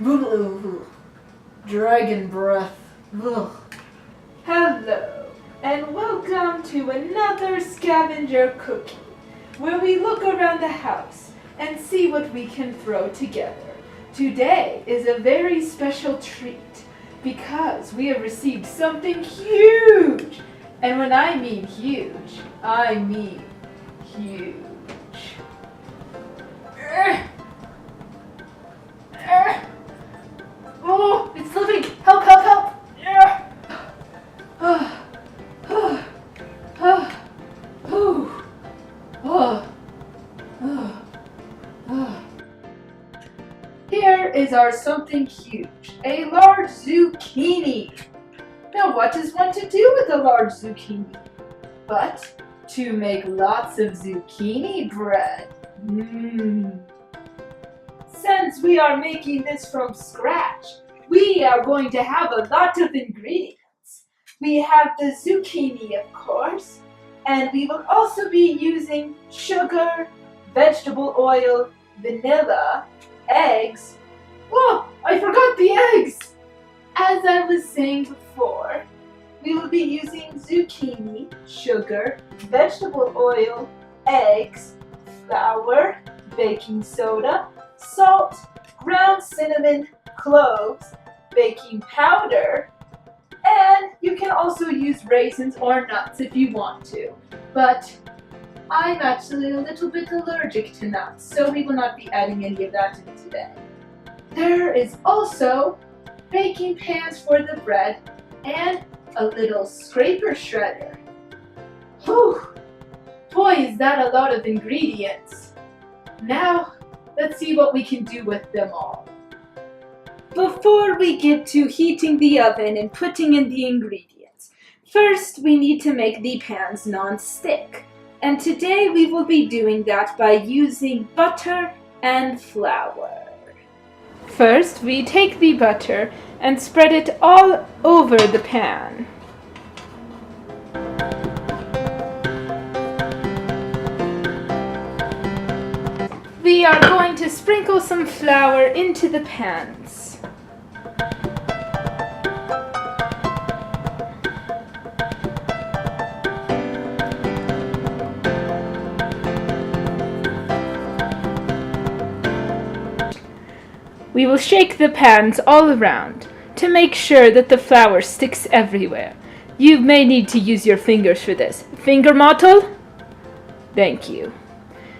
Ugh. Dragon breath. Ugh. Hello, and welcome to another scavenger cookie, where we look around the house and see what we can throw together. Today is a very special treat because we have received something huge. And when I mean huge, I mean huge. Oh, it's slipping! Help, help, help! Here is our something huge, a large zucchini. Now what does one to do with a large zucchini? But to make lots of zucchini bread. Since we are making this from scratch, we are going to have a lot of ingredients. We have the zucchini, of course, and we will also be using sugar, vegetable oil, vanilla, eggs. Oh, I forgot the eggs! As I was saying before, we will be using zucchini, sugar, vegetable oil, eggs, flour, baking soda, salt, ground cinnamon, cloves, baking powder, and you can also use raisins or nuts if you want to. But I'm actually a little bit allergic to nuts, so we will not be adding any of that in today. There is also baking pans for the bread and a little scraper shredder. Whew! Boy, is that a lot of ingredients. Now, let's see what we can do with them all. Before we get to heating the oven and putting in the ingredients, first we need to make the pans non-stick. And today we will be doing that by using butter and flour. First, we take the butter and spread it all over the pan. We are going to sprinkle some flour into the pans. We will shake the pans all around to make sure that the flour sticks everywhere. You may need to use your fingers for this. Finger mottle? Thank you.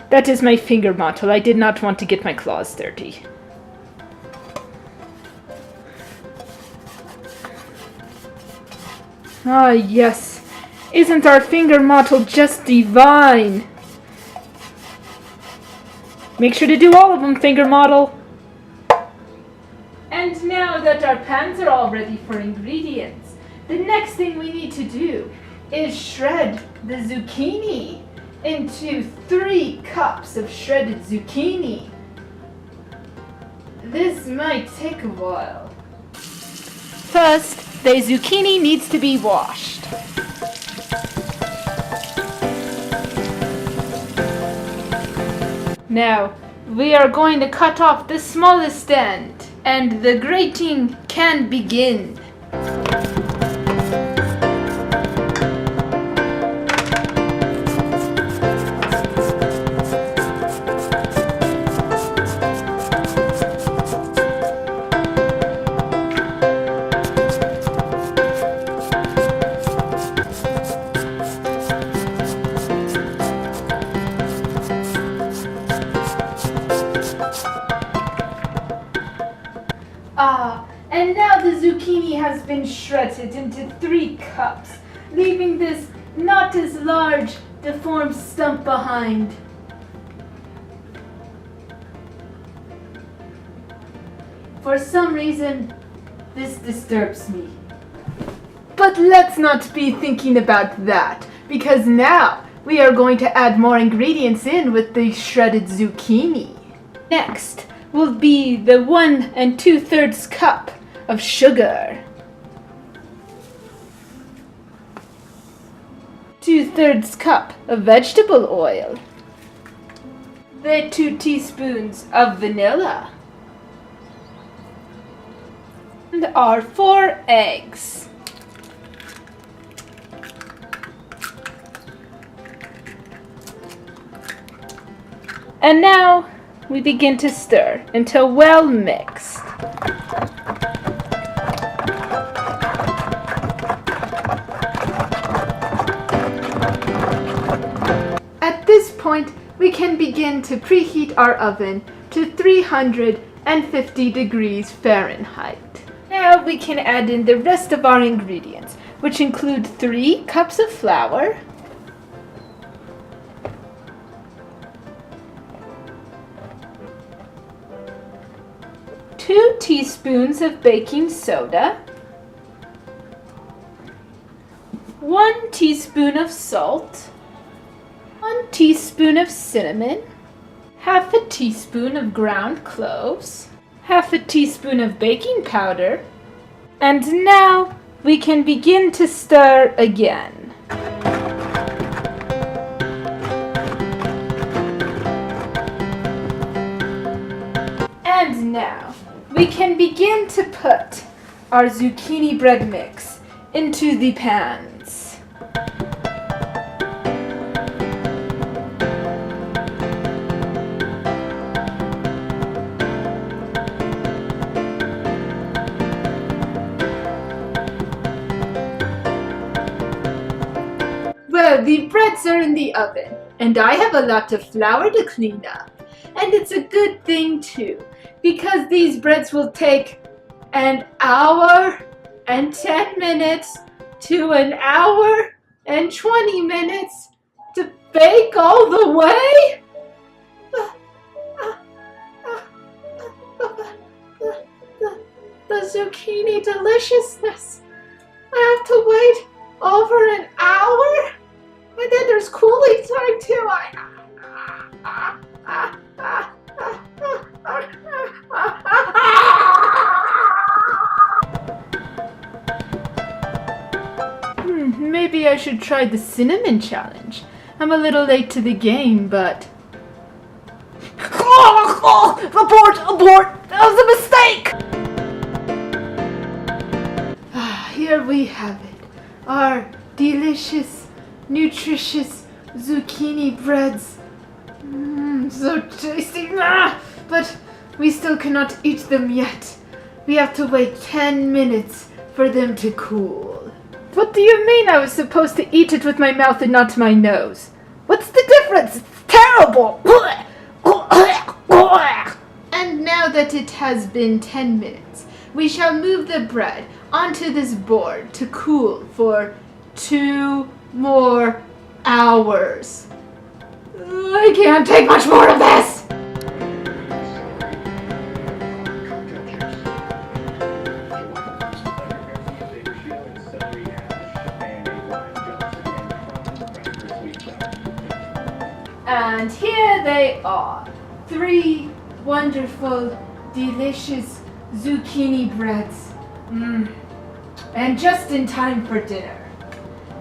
That is my finger mottle. I did not want to get my claws dirty. Ah, yes. Isn't our finger mottle just divine? Make sure to do all of them, finger mottle. And now that our pans are all ready for ingredients, the next thing we need to do is shred the zucchini into 3 cups of shredded zucchini. This might take a while. First, the zucchini needs to be washed. Now, we are going to cut off the smallest end, and the grating can begin. And now the zucchini has been shredded into 3 cups, leaving this not as large, deformed stump behind. For some reason, this disturbs me. But let's not be thinking about that, because now we are going to add more ingredients in with the shredded zucchini. Next will be the 1 2/3 cup of sugar, 2/3 cup of vegetable oil, the 2 teaspoons of vanilla, And our 4 eggs. And now we begin to stir until well mixed. At this point, we can begin to preheat our oven to 350 degrees Fahrenheit. Now we can add in the rest of our ingredients, which include 3 cups of flour, 2 teaspoons of baking soda, 1 teaspoon of salt, 1 teaspoon of cinnamon, half a teaspoon of ground cloves, half a teaspoon of baking powder, and now we can begin to stir again. And now we can begin to put our zucchini bread mix into the pans. Well, the breads are in the oven, and I have a lot of flour to clean up. And it's a good thing too, because these breads will take an hour and 10 minutes to an hour and 20 minutes to bake all the way. The zucchini deliciousness. I have to wait over an hour, and then there's cooling time too. Maybe I should try the cinnamon challenge. I'm a little late to the game, but... Abort! That was a mistake! Here we have it. Our delicious, nutritious zucchini breads. So tasty. But we still cannot eat them yet. We have to wait 10 minutes for them to cool. What do you mean I was supposed to eat it with my mouth and not my nose? What's the difference? It's terrible! And now that it has been 10 minutes, we shall move the bread onto this board to cool for 2 more hours. I can't take much more of this! And here they are, 3 wonderful, delicious zucchini breads. And just in time for dinner.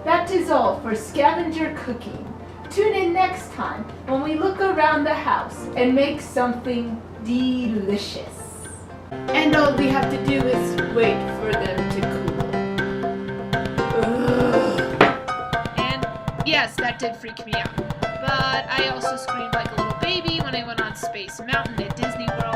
That is all for Scavenger Cooking. Tune in next time when we look around the house and make something delicious. And all we have to do is wait for them to cool. And yes, that did freak me out. But I also screamed like a little baby when I went on Space Mountain at Disney World.